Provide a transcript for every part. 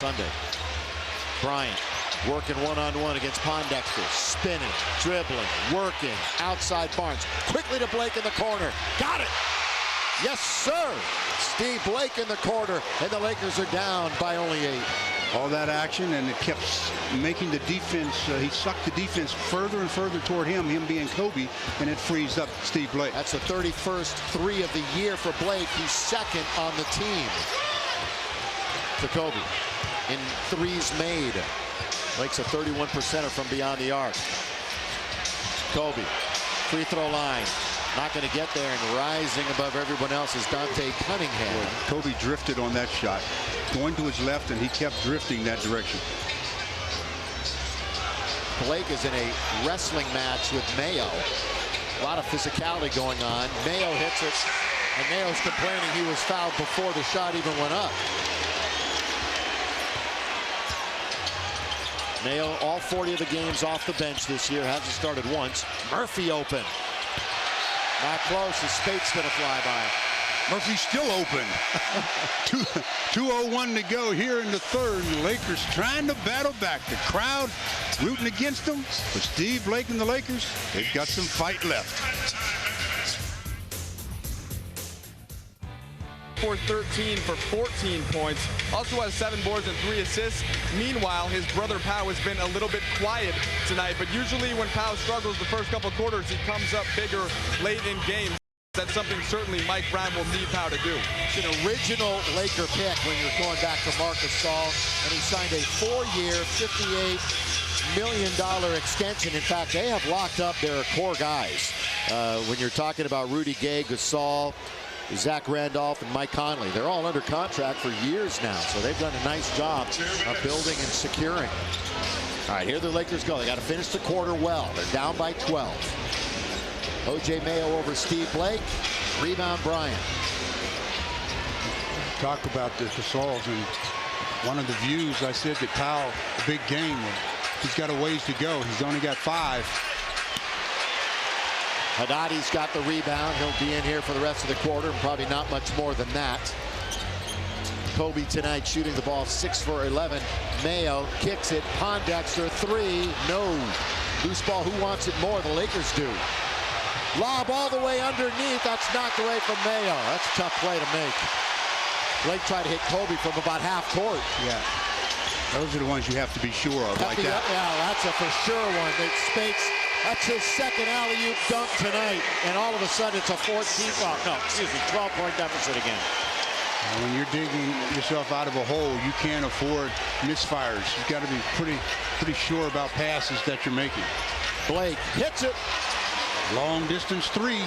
Sunday. Bryant working one-on-one against Pondexter. Spinning, dribbling, working. Outside Barnes. Quickly to Blake in the corner. Got it! Yes, sir! Steve Blake in the corner, and the Lakers are down by only 8. All that action, and it kept making the defense, he sucked the defense further and further toward him being Kobe, and it frees up Steve Blake. That's the 31st 3 of the year for Blake. He's second on the team to Kobe in threes made. Blake's a 31%er from beyond the arc. Kobe, free throw line. Not going to get there, and rising above everyone else is Dante Cunningham. Well, Kobe drifted on that shot, going to his left, and he kept drifting that direction. Blake is in a wrestling match with Mayo. A lot of physicality going on. Mayo hits it, and Mayo's complaining he was fouled before the shot even went up. Mayo, all 40 of the games off the bench this year, hasn't started once. Murphy open. Not close, as Spate's going to fly by. Murphy's still open. 2:01 to go here in the third. The Lakers trying to battle back. The crowd rooting against them. But Steve Blake and the Lakers, they've got some fight left. For 13 for 14 points. Also has 7 boards and 3 assists. Meanwhile, his brother Pau has been a little bit quiet tonight, but usually when Pau struggles the first couple quarters, he comes up bigger late in games. That's something certainly Mike Brown will need Pau to do. It's an original Laker pick when you're going back to Marc Gasol, and he signed a 4-year, $58 million extension. In fact, they have locked up their core guys. When you're talking about Rudy Gay, Gasol, Zach Randolph, and Mike Conley, they're all under contract for years now, so they've done a nice job of building and securing. All right, here the Lakers go. They got to finish the quarter well. They're down by 12. O.J. Mayo over Steve Blake. Rebound Bryant. Talk about the Gasols, and one of the views I said that Pau, a big game, he's got a ways to go. He's only got 5. Haddadi's got the rebound. He'll be in here for the rest of the quarter, and probably not much more than that. Kobe tonight shooting the ball 6 for 11. Mayo kicks it. Pondexter 3. No. Loose ball. Who wants it more? The Lakers do. Lob all the way underneath. That's knocked away from Mayo. That's a tough play to make. Blake tried to hit Kobe from about half court. Yeah. Those are the ones you have to be sure of, like that. Yeah, that's a for sure one. Spates, that's his second alley-oop dunk tonight. And all of a sudden it's a 12-point deficit again. When you're digging yourself out of a hole, you can't afford misfires. You've got to be pretty sure about passes that you're making. Blake hits it. Long distance 3.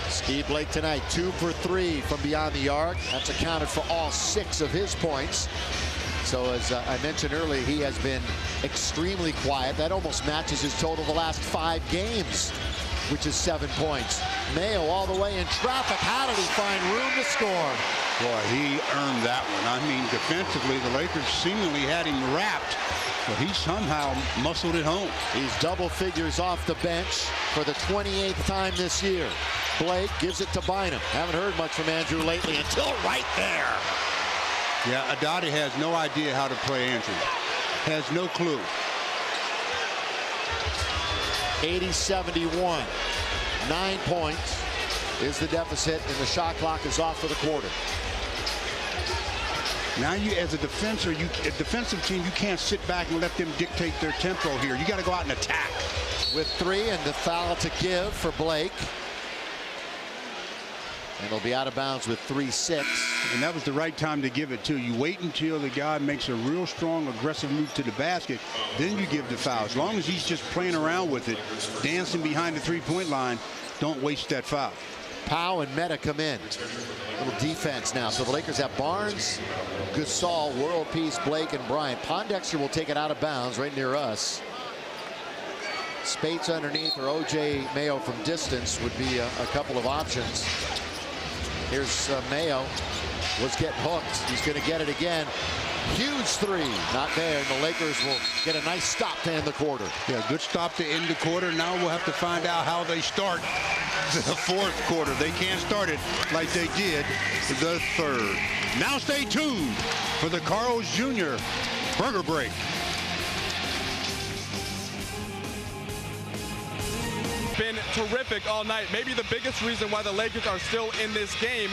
Steve Blake tonight 2 for 3 from beyond the arc. That's accounted for all 6 of his points. So as I mentioned earlier, he has been extremely quiet. That almost matches his total the last 5 games, which is 7 points. Mayo all the way in traffic. How did he find room to score? Boy, he earned that one. I mean, defensively, the Lakers seemingly had him wrapped, but he somehow muscled it home. He's double figures off the bench for the 28th time this year. Blake gives it to Bynum. Haven't heard much from Andrew lately until right there. Yeah, Haddadi has no idea how to play Andrew. Has no clue. 80-71. 9 points is the deficit, and the shot clock is off for the quarter. Now you, as a defensive team, you can't sit back and let them dictate their tempo here. You got to go out and attack. With 3 and the foul to give for Blake. And he'll be out of bounds with 3-6. And that was the right time to give it to. You wait until the guy makes a real strong, aggressive move to the basket. Then you give the foul. As long as he's just playing around with it, dancing behind the 3-point line, don't waste that foul. Pau and Meta come in. Little defense now. So the Lakers have Barnes, Gasol, World Peace, Blake, and Bryant. Pondexter will take it out of bounds right near us. Spates underneath, or O.J. Mayo from distance would be a couple of options. Here's Mayo. was getting hooked. He's going to get it again. Huge three. Not there. And the Lakers will get a nice stop to end the quarter. Yeah, good stop to end the quarter. Now we'll have to find out how they start the fourth quarter. They can't start it like they did the third. Now stay tuned for the Carl's Jr. Burger Break. Been terrific all night. Maybe the biggest reason why the Lakers are still in this game,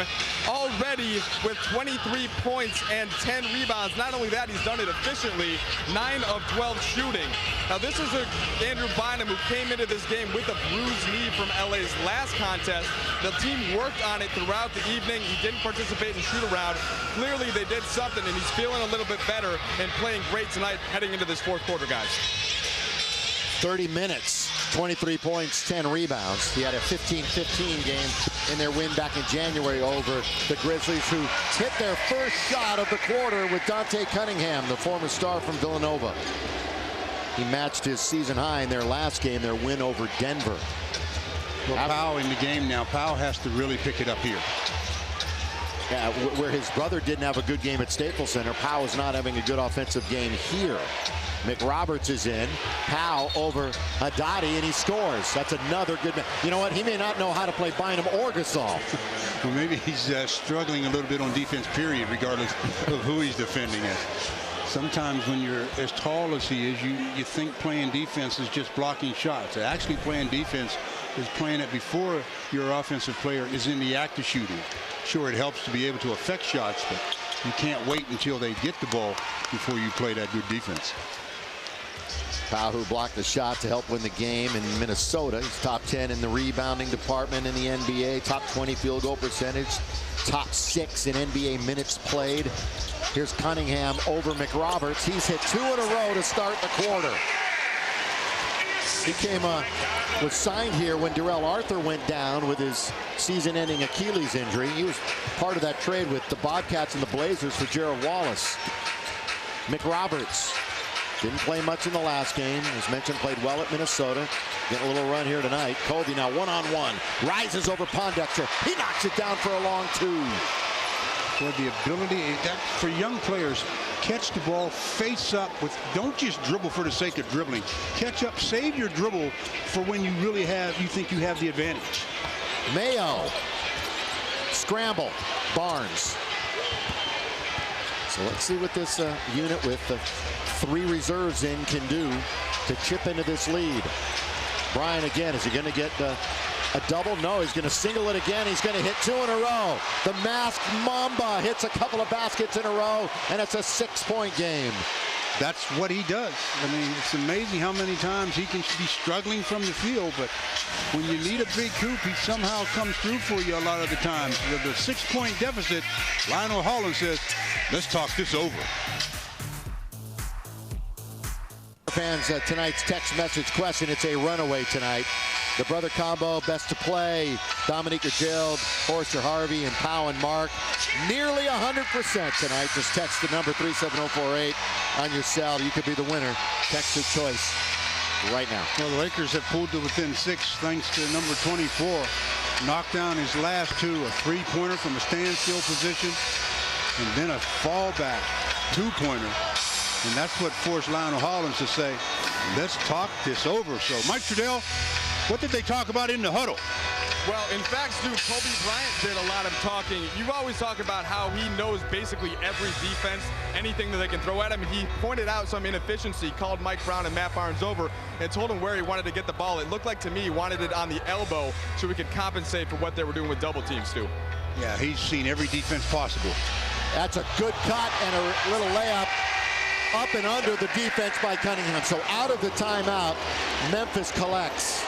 already with 23 points and 10 rebounds. Not only that, he's done it efficiently, 9 of 12 shooting. Now this is Andrew Bynum, who came into this game with a bruised knee from LA's last contest. The team worked on it throughout the evening. He didn't participate in shoot-around. Clearly they did something, and he's feeling a little bit better and playing great tonight heading into this fourth quarter, guys. 30 minutes, 23 points, 10 rebounds. He had a 15-15 game in their win back in January over the Grizzlies, who hit their first shot of the quarter with Dante Cunningham, the former star from Villanova. He matched his season high in their last game, their win over Denver. Well, Powell in the game now. Powell has to really pick it up here. Yeah, where his brother didn't have a good game at Staples Center, Powell is not having a good offensive game here. McRoberts is in. Powell over Haddadi, and he scores. That's another good man. You know what? He may not know how to play Bynum or Gasol. Well, maybe he's struggling a little bit on defense, period, regardless of who he's defending it. Sometimes when you're as tall as he is, you think playing defense is just blocking shots. Actually, playing defense is playing it before your offensive player is in the act of shooting. Sure, it helps to be able to affect shots, but you can't wait until they get the ball before you play that good defense. Powell, who blocked the shot to help win the game in Minnesota. He's top 10 in the rebounding department in the NBA, top 20 field goal percentage, top 6 in NBA minutes played. Here's Cunningham over McRoberts. He's hit 2 in a row to start the quarter. He was signed here when Darrell Arthur went down with his season-ending Achilles injury. He was part of that trade with the Bobcats and the Blazers for Gerald Wallace. McRoberts didn't play much in the last game. As mentioned, played well at Minnesota. Getting a little run here tonight. Kobe now one-on-one. Rises over Pondexter. He knocks it down for a long 2. For the ability that for young players, catch the ball face up with, don't just dribble for the sake of dribbling. Catch up, save your dribble for when you really you think you have the advantage. Mayo. Scramble. Barnes. So let's see what this unit with the 3 reserves in can do to chip into this lead. Bryant again. Is he going to get a double? No, he's going to single it again. He's going to hit 2 in a row. The masked Mamba hits a couple of baskets in a row, and it's a 6-point game. That's what he does. I mean, it's amazing how many times he can be struggling from the field, but when you need a big hoop, he somehow comes through for you a lot of the times. With the 6-point deficit, Lionel Hollins says, let's talk this over. Fans, tonight's text message question, it's a runaway tonight. The brother combo, best to play, Dominique Gerald, Horster Harvey, and Powell and Mark. Nearly 100% tonight. Just text the number 37048 on your cell. You could be the winner. Text your choice right now. Well, the Lakers have pulled to within 6 thanks to number 24. Knocked down his last 2, a 3-pointer from a standstill position, and then a fallback 2-pointer. And that's what forced Lionel Hollins to say, let's talk this over. So, Mike Trudell, what did they talk about in the huddle? Well, in fact, Stu, Kobe Bryant did a lot of talking. You've always talked about how he knows basically every defense, anything that they can throw at him. He pointed out some inefficiency, called Mike Brown and Matt Barnes over, and told him where he wanted to get the ball. It looked like to me he wanted it on the elbow so he could compensate for what they were doing with double teams, Stu. Yeah, he's seen every defense possible. That's a good cut and a little layup up and under the defense by Cunningham. So out of the timeout, Memphis collects.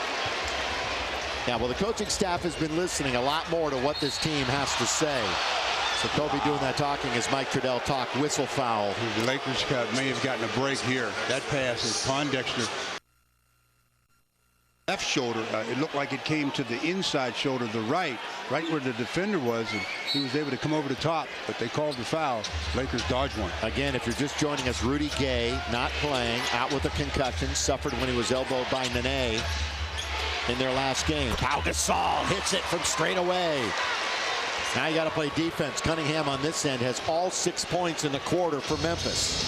Yeah, well, the coaching staff has been listening a lot more to what this team has to say. So Kobe doing that talking as Mike Trudell talk, whistle foul. The Lakers may have gotten a break here. That pass is Pondexter. Left shoulder, it looked like it came to the inside shoulder, the right where the defender was, and he was able to come over the top, but they called the foul. Lakers dodged one. Again, if you're just joining us, Rudy Gay not playing, out with a concussion, suffered when he was elbowed by Nene in their last game. Pau Gasol hits it from straight away. Now you got to play defense. Cunningham on this end has all 6 points in the quarter for Memphis.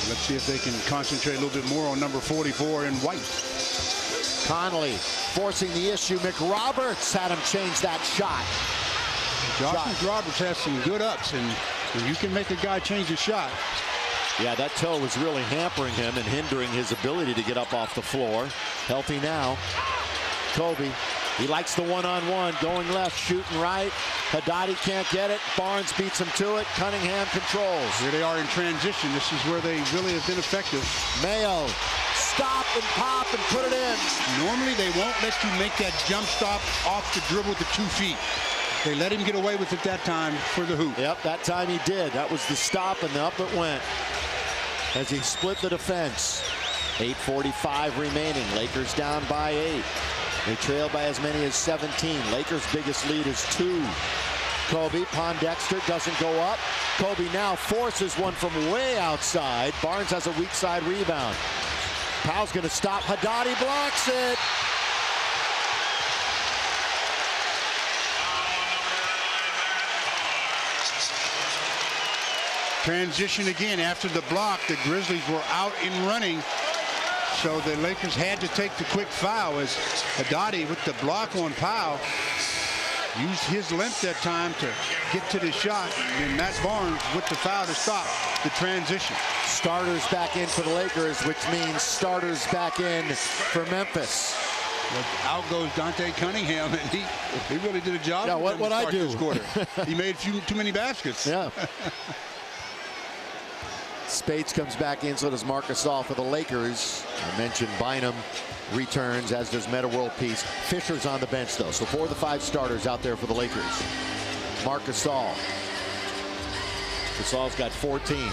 Let's see if they can concentrate a little bit more on number 44 in white. Conley forcing the issue. McRoberts had him change that shot. Josh Roberts has some good ups, and when you can make a guy change a shot. Yeah, that toe was really hampering him and hindering his ability to get up off the floor. Healthy now. Kobe, he likes the one-on-one, going left, shooting right. Haddadi can't get it. Barnes beats him to it. Cunningham controls. Here they are in transition. This is where they really have been effective. Mayo, stop and pop and put it in. Normally they won't let you make that jump stop off the dribble with the 2 feet. They let him get away with it that time for the hoop. Yep, that time he did. That was the stop, and up it went as he split the defense. 8:45 remaining. Lakers down by 8. They trail by as many as 17. Lakers' biggest lead is 2. Kobe, Pondexter doesn't go up. Kobe now forces one from way outside. Barnes has a weak side rebound. Powell's going to stop. Haddadi blocks it. Transition again after the block. The Grizzlies were out and running, so the Lakers had to take the quick foul as Haddadi with the block on Powell used his length that time to get to the shot, and Matt Barnes with the foul to stop the transition. Starters back in for the Lakers, which means starters back in for Memphis. Well, out goes Dante Cunningham, and he really did a job. Yeah, what I do? This quarter. He made too many baskets. Yeah. Spates comes back in, so does Marc Gasol for the Lakers. I mentioned Bynum returns, as does Metta World Peace. Fisher's on the bench, though, so 4 of the 5 starters out there for the Lakers. Marc Gasol. Gasol's got 14.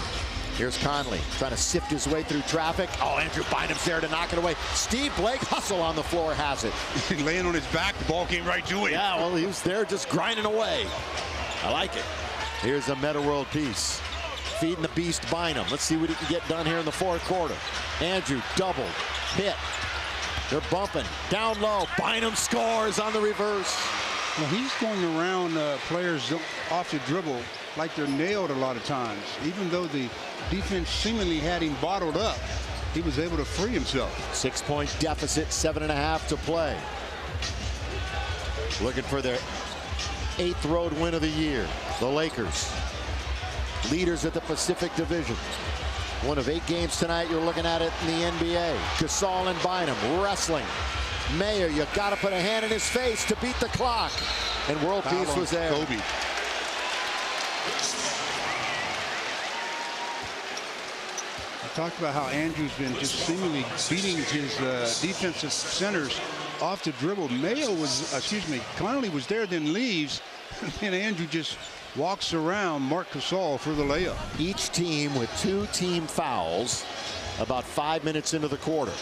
Here's Conley trying to sift his way through traffic. Oh, Andrew Bynum's there to knock it away. Steve Blake Hustle on the floor has it. Laying on his back, the ball came right to him. Yeah, well, he was there just grinding away. I like it. Here's a Metta World Peace. Feeding the beast Bynum. Let's see what he can get done here in the 4th quarter. Andrew doubled, hit. They're bumping down low. Bynum scores on the reverse. Well, he's going around players off the dribble like they're nailed a lot of times. Even though the defense seemingly had him bottled up, he was able to free himself. 6-point deficit, 7.5 to play. Looking for their 8th road win of the year. The Lakers, leaders of the Pacific Division. One of 8 games tonight. You're looking at it in the NBA. Gasol and Bynum wrestling. Mayer, you got to put a hand in his face to beat the clock. And World Peace was there. Kobe. I talked about how Andrew's been just seemingly beating his defensive centers off the dribble. Conley was there, then leaves, and Andrew just walks around Marc Gasol for the layup. Each team with 2 team fouls about 5 minutes into the quarter.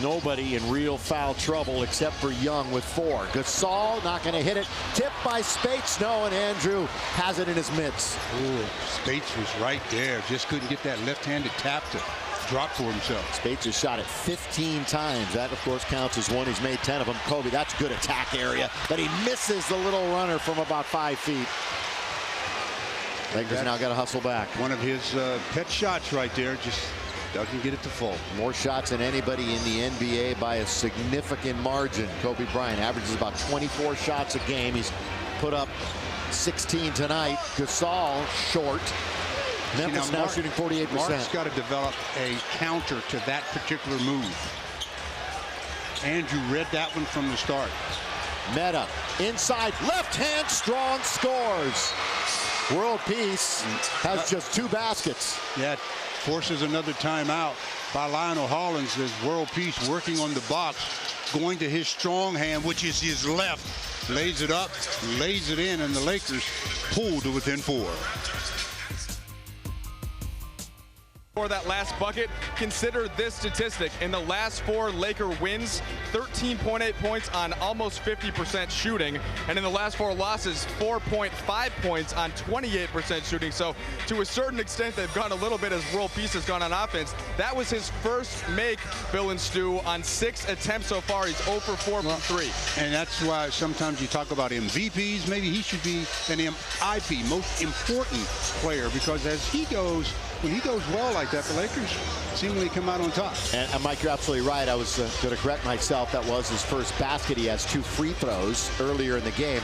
Nobody in real foul trouble except for Young with 4. Gasol not going to hit it. Tipped by Spates. No, and Andrew has it in his mitts. Ooh, Spates was right there. Just couldn't get that left-handed tap to drop for himself. Spates has shot it 15 times. That, of course, counts as 1. He's made 10 of them. Kobe, that's good attack area, but he misses the little runner from about 5 feet. Lakers now got to hustle back. One of his pet shots right there. Just doesn't get it to fall. More shots than anybody in the NBA by a significant margin. Kobe Bryant averages about 24 shots a game. He's put up 16 tonight. Gasol short. Memphis now shooting 48%. Mark's got to develop a counter to that particular move. Andrew read that one from the start. Metta inside, left hand strong, scores. World Peace has just 2 baskets. Yeah, forces another timeout by Lionel Hollins as World Peace working on the box, going to his strong hand, which is his left. Lays it up, lays it in, and the Lakers pull to within 4. For that last bucket, consider this statistic. In the last 4 Laker wins, 13.8 points on almost 50% shooting. And in the last 4 losses, 4.5 points on 28% shooting. So to a certain extent, they've gone a little bit as world peace has gone on offense. That was his first make, Bill and Stu, on 6 attempts so far. He's 0 for 4 from 3. And that's why sometimes you talk about MVPs. Maybe he should be an MIP, most important player, because as he goes, when he goes well like that, the Lakers seemingly come out on top. And Mike, you're absolutely right. I was going to correct myself. That was his first basket. He has 2 free throws earlier in the game.